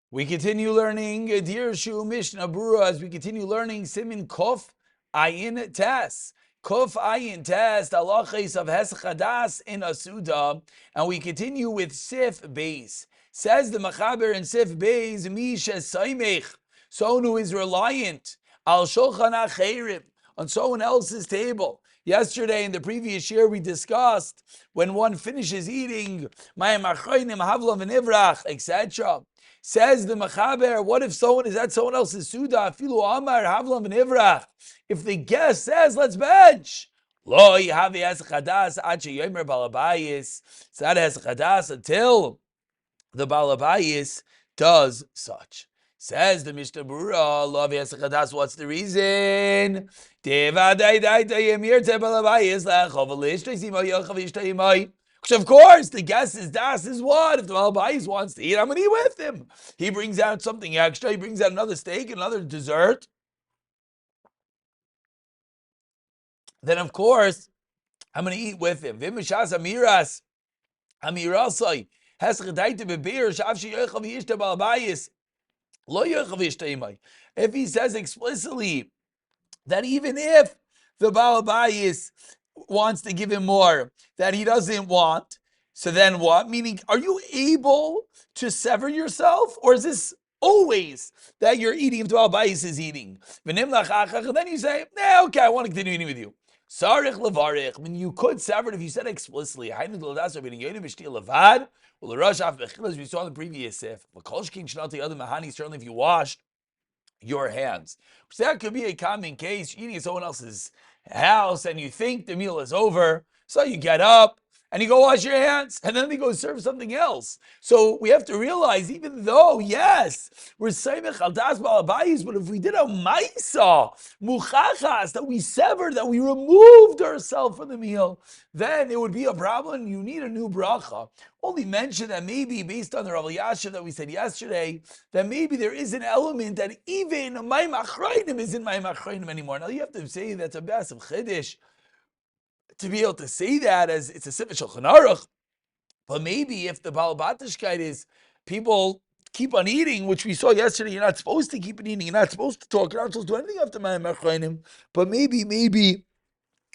We continue learning Dirshu Mishnah Brura as we continue learning Siman Kof Ayin Tes. Kof Ayin Tes, the halachos of Heschadas in a Seudah, and we continue with Sif Beis. Says the Machaber in Sif Beis, Misha Saimech, someone who is reliant, Al Shulchan Acherim, on someone else's table. Yesterday in the previous year we discussed when one finishes eating, Mayim Achroinim, Havlav and Ivrach, etc. Says the Machaber, what if someone is at someone else's Seudah, Filu Amar, Havlam and Ivrach? If the guest says, let's bench. Lo Yahavi Eschadas, Ache Yomer Balabayis. It's not Eschadas until the Balabayis does such. Says the Mishnah Berurah, Lo Yahavi Eschadas, what's the reason? Deva Dai Dai Yemir Te Balabayis, Lechov Alishtai Simo Yochav Ishtai Yimai. Because of course, the guest is das is what? If the Malbais wants to eat, I'm going to eat with him. He brings out something extra. He brings out another steak, another dessert. Then of course, I'm going to eat with him. Vimishas amiras, amirasai, heschadaita bebeir, shavshi yochav yishta balbayis, lo yochav yishta imai. If he says explicitly that even if the Balabayis wants to give him more that he doesn't want, so then what? Meaning, are you able to sever yourself? Or is this always that you're eating if the Balabayis is eating? And then you say, nah, okay, I want to continue eating with you. Sarich levarich. I mean, you could sever it if you said explicitly. As we saw in the previous sif. Certainly if you washed your hands. So that could be a common case. You're eating at someone else's house and you think the meal is over. So you get up and you go wash your hands and then they go serve something else. So we have to realize, even though, yes, we're Saimech al Das Balabayis, but if we did a Maisa, Muchachas, that we severed, that we removed ourselves from the meal, then it would be a problem. You need a new bracha. Only mention that maybe based on the Rav Elyashiv that we said yesterday, that maybe there is an element that even Mayim Achrayim isn't Mayim Achrayim anymore. Now you have to say that's a bas of Chiddush to be able to say that as it's a Sifat Shulchan Aruch. But maybe if the Balabatishkeit is people keep on eating, which we saw yesterday, you're not supposed to keep on eating, you're not supposed to talk, you're not supposed to do anything after Mayim Achrayim. But maybe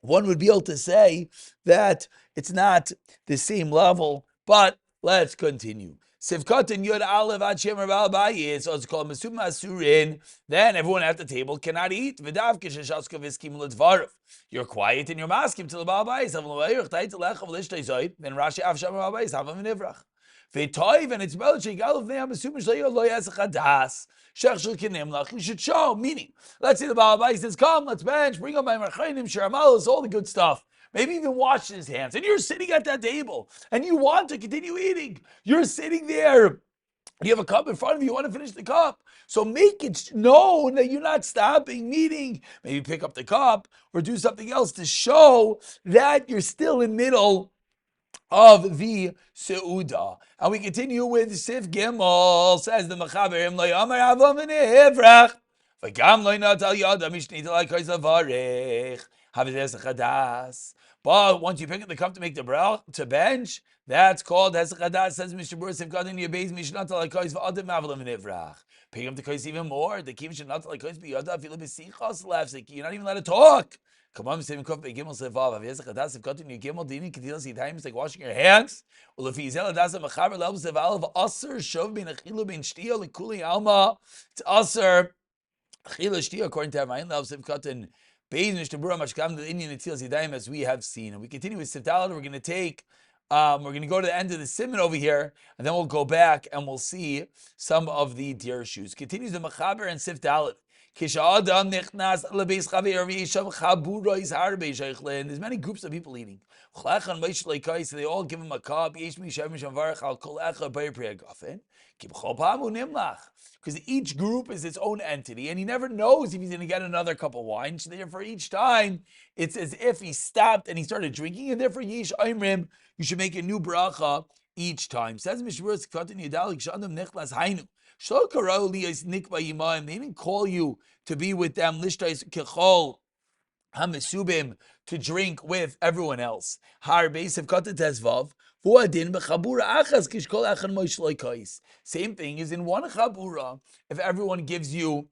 one would be able to say that it's not the same level. But let's continue. Sivkatan Yud Aleph Ad Shemer Balabayis, so it's called Mesum Asurin. Then everyone at the table cannot eat. V'dav k'sheshaska v'skim l'dvarav. You're quiet and you're maskim till the Balabayis. Then Rashi Av Shemer Balabayis Havam Nivrach. V'toiv, and it's Bel Shegal of Neam Mesum Shleyo Lo Yasachadas. You should show, meaning, let's say the Balabayis says, come, let's bench, bring up my Marchainim, Sharamalos, all the good stuff. Maybe even wash his hands. And you're sitting at that table and you want to continue eating. You're sitting there. You have a cup in front of you. You want to finish the cup. So make it known that you're not stopping, meaning maybe pick up the cup or do something else to show that you're still in middle of the Seudah. And we continue with Sif Gimel, says the Machaber, Im lo yamar avam v'nevrach, v'gam lo natal yada mishnita like zavarech, havides chadas. But once you pick up the cup to make the brach, to bench, that's called Heschadas, says Mr. Burr, Sif Gadin Yabez mishnata like v'adim avalam v'nevrach. Pick up the kais even more, the kim mishnata like b'yada afilu b'sichas laughs, you're not even allowed to talk. Come on, Same Kuf Gimel Sevav. If Chadas, if got in your Gimel, Dini Katilas Yitayim, it's like washing your hands. Well, if he's Eladas of Machaber levels of Alav Aser Shov bin Achilu bin Shtia Likuli Alma, it's Aser Achila Shtia according to Hamayin levels of Katan Beis Mishtabura Mashkam the Indian Atilas Yitayim as we have seen. And we continue with Sifdalat. We're going to take. We're going to go to the end of the Siman over here, and then we'll go back and we'll see some of the Dirshus. Continues the Machaber and Sifdalat. There's many groups of people eating. They all give him a cup. Because each group is its own entity, and he never knows if he's going to get another cup of wine. So therefore, each time, it's as if he stopped and he started drinking, and therefore, you should make a new bracha each time. Says Mishmur, they didn't call you to be with them. hamesubim, to drink with everyone else. Har beis of kata tezvav. Same thing is in one chabura. If everyone gives you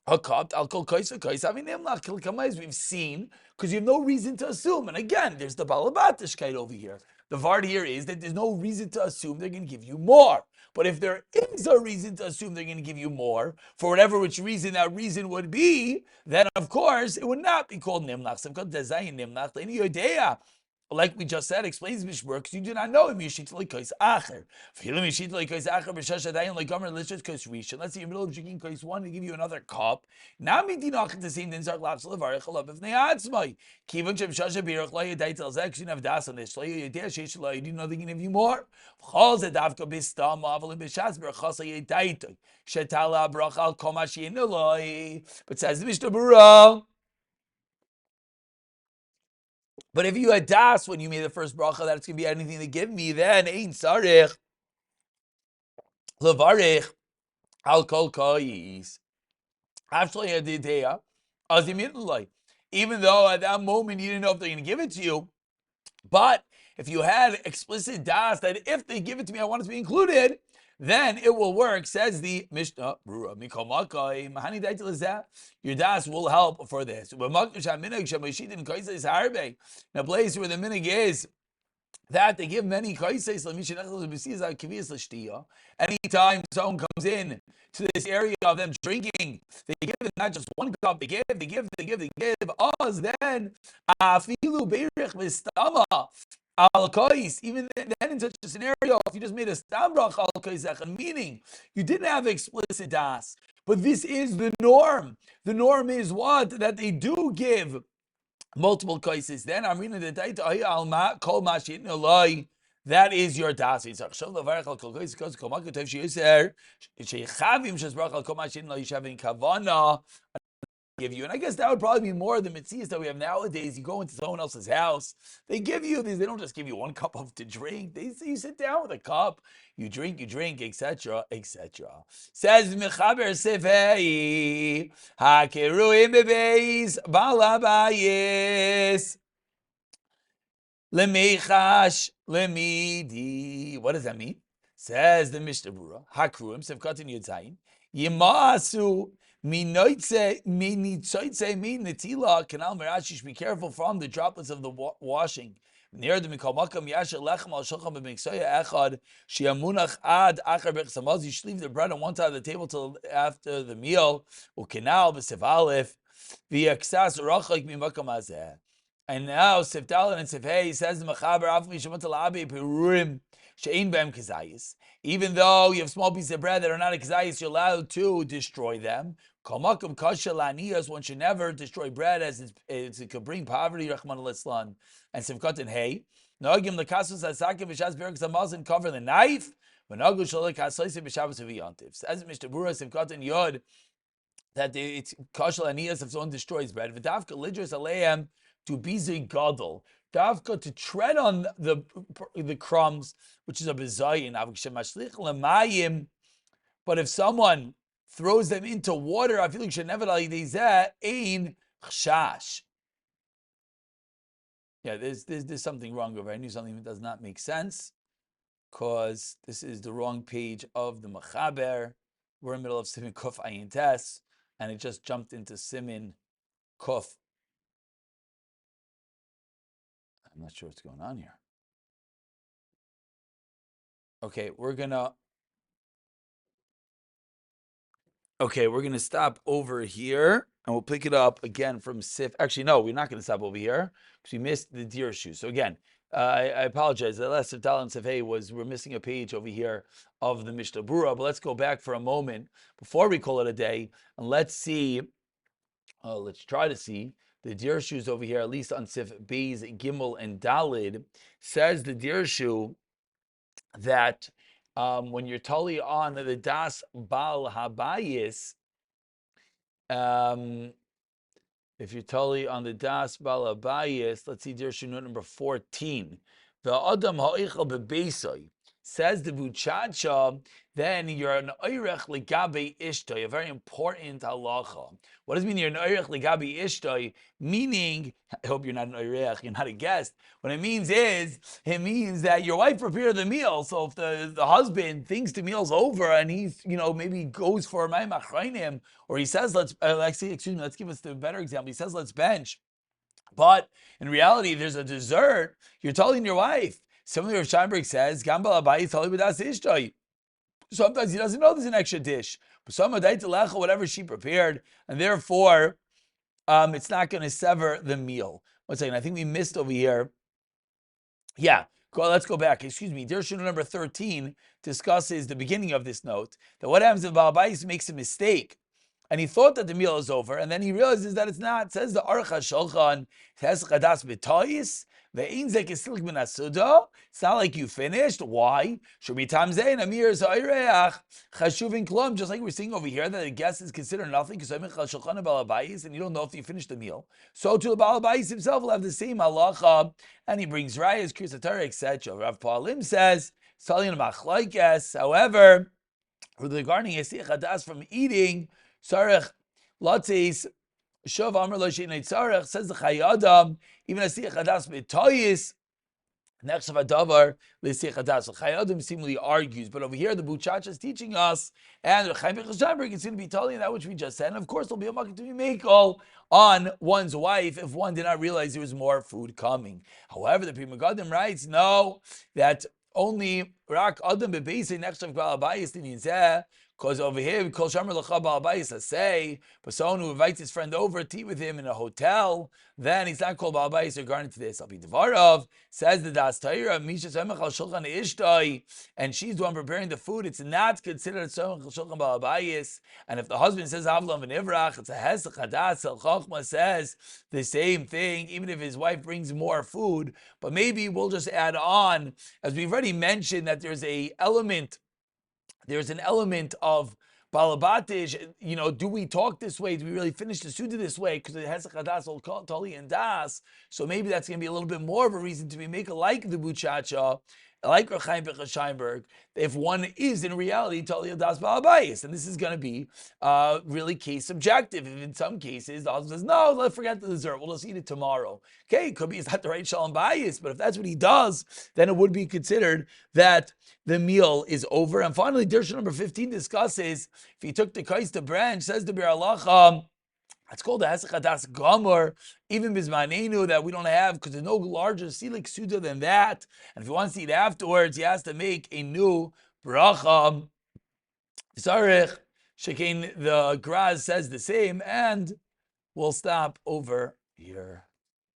a cup, alcohol kais. I mean, we've seen, because you have no reason to assume. And again, there's the balabatish over here. The vard here is that there's no reason to assume they're going to give you more. But if there is a reason to assume they're going to give you more, for whatever which reason that reason would be, then of course it would not be called nimnach. Like we just said, explains Mishmur, because you do not know him. Yishit leikois acher. Let's say you're in the middle of drinking kois one, they give you another cup. Now midinach the same thing. Zark lav levarich alav if neatzmai. Kivun shem shasha birach lo yedai tel zek. You have das on this. Lo yedai sheish lo. You know they can give you more. Chol zedavka bistam avalim b'shas berachas yedai to. Shetala brachal komash yeneloi. But says the Mishnah Berurah. But if you had das when you made the first bracha that it's going to be anything to give me, then ein sarich levarich al kol koyis. Actually, I did here. Even though at that moment you didn't know if they're going to give it to you, but if you had explicit das that if they give it to me, I want it to be included, then it will work. Says the Mishnah, your das will help for this. In a place where the minig is that they give many kaises. Anytime someone comes in to this area of them drinking, they give them not just one cup, they give. Us then, even then in such a scenario, if you just made a stam bracha al kais, meaning you didn't have explicit das, but this is the norm. The norm is what? That they do give multiple kaises. Then I'm reading the data alma kol mashin eloi. That is your das. Give you, and I guess that would probably be more of the mitzias that we have nowadays. You go into someone else's house, they give you these. They don't just give you one cup to drink. You sit down with a cup, you drink, etc., etc. Says Mechaber Sefei Hakeruim Bebeis Balabayis Lemechash Lemidi. What does that mean? Says the Mishnah Berurah Hakruim Sefkatin Yudzayin Yimasu. Be careful from the droplets of the washing. You should leave the bread on one side of the table till after the meal. And now Sifdalin and Sifhei says the Mechaber even though you have small pieces of bread that are not kazayis, you're allowed to destroy them. One should never destroy bread as it could bring poverty. Rahman al-Islam and Sivkat and Hay. Nogim lekasus asakim v'shas berak zamazin cover the knife. V'nogu shalek hasoisim b'shabbos v'yantiv. Says Mishnah Berurah Sivkat and Yod that it's kashal aniyas if someone destroys bread. V'davka lidros aleim to bizi gadol. Davka to tread on the crumbs, which is a bizayin. But if someone throws them into water, I feel like should never ein chshash. Yeah, there's something wrong over. I knew something that does not make sense because this is the wrong page of the Mechaber. We're in the middle of Siman Kuf Ayin Tes, and it just jumped into Siman Kuf. I'm not sure what's going on here. Okay, we're gonna stop over here, and we'll pick it up again from Sif. Actually, no, we're not going to stop over here because we missed the Dirshu. So again, I apologize. The last Sif Dal and Sif Hey we're missing a page over here of the Mishnah Berurah. But let's go back for a moment before we call it a day, and let's see. Let's try to see the Dirshus over here, at least on Sif Beis, Gimel, and Dalid. Says the Dirshu that when you're totally on the Das Bal Habayis, if you're totally on the Das Bal Habayis, let's see Dirshu note number 14. The Adam Ha'ichel Bebeisoi says the Buchacha then you're an oirech ligabe ishtoi, a very important halacha. What does it mean you're an oirech ligabe ishtoi? Meaning, I hope you're not an oirech, you're not a guest. What it means is, it means that your wife prepared the meal. So if the husband thinks the meal's over and he's, maybe goes for a ma'im achrayim, or he says, let's give us the better example. He says, let's bench. But in reality, there's a dessert. You're telling your wife. Similarly, Rav Steinberg says, Gambal Abayi Tali B'das Ishtoi. Sometimes he doesn't know there's an extra dish. But some whatever she prepared, and therefore it's not going to sever the meal. One second, I think we missed over here. Yeah, let's go back. Excuse me. Dirshu number 13 discusses the beginning of this note, that what happens if Baal Bayis makes a mistake and he thought that the meal is over, and then he realizes that it's not. It says the Aruch HaShulchan, Tes Chadas B'toyis, Ve'in Zek Yislik Min HaSudah. It's not like you finished. Why? Should be Tamzein, Amir Zayreach, Chashuvin Klum, just like we're seeing over here, that a guest is considered nothing, because Amir HaShulchan Balabayis, and you don't know if you finished the meal. So to the Balabayis himself will have the same halacha, and he brings Rayas, Krisatar, etc. Rav Palim says, Salian Machlaikes, however, regarding Yesich Hadas from eating, Sarech Latzis Shav Amr Lo Shein Sarech, says the Chayadam, even a Siach Hadas B'toyis, next of Adavar L'Siach Hadas. Chayadim seemingly argues, but over here the Buchacha is teaching us, and Chaim Bechashamberg is going to be telling that which we just said. And of course, there'll be a makkah to be makel on one's wife if one did not realize there was more food coming. However, the Pri Megadim writes, no, that only Rak Adam Bebeisi next of Balabayis Dinizeh. Because over here, Kol Shamer L'cha Baal Bayis say, but someone who invites his friend over to eat with him in a hotel, then he's not called Baal Bayis regarding to this. Al Pi Dvarov says the Das Taira Misha Semech Al Shulchan Ishtoi, and she's the one preparing the food. It's not considered Semech Al Shulchan Baal Bayis. And if the husband says Avlam v'Nivrach, it's a Hesach Hadas. El Chochma says the same thing, even if his wife brings more food. But maybe we'll just add on, as we've already mentioned, that there's an element of balabatish, do we talk this way? Do we really finish the Seudah this way? Because it has a chadas, tali, and das. So maybe that's going to be a little bit more of a reason to be make like the Buchacha, like Rechaim Bechasheimberg, if one is in reality tali das balabayis. And this is going to be really case subjective. If in some cases the husband says, no, let's forget the dessert, we'll just eat it tomorrow. Okay, it could be it's not the right shalom bayis, but if that's what he does, then it would be considered that the meal is over. And finally, Dirshu number 15 discusses, if he took the kais to branch, says the Bir Allah, it's called the Hesach Hadas Gomer, even Bizmanenu, that we don't have, because there's no larger Silik Seudah than that. And if he wants to eat afterwards, he has to make a new bracha. Sarech, Shekin, the Graz says the same, and we'll stop over here.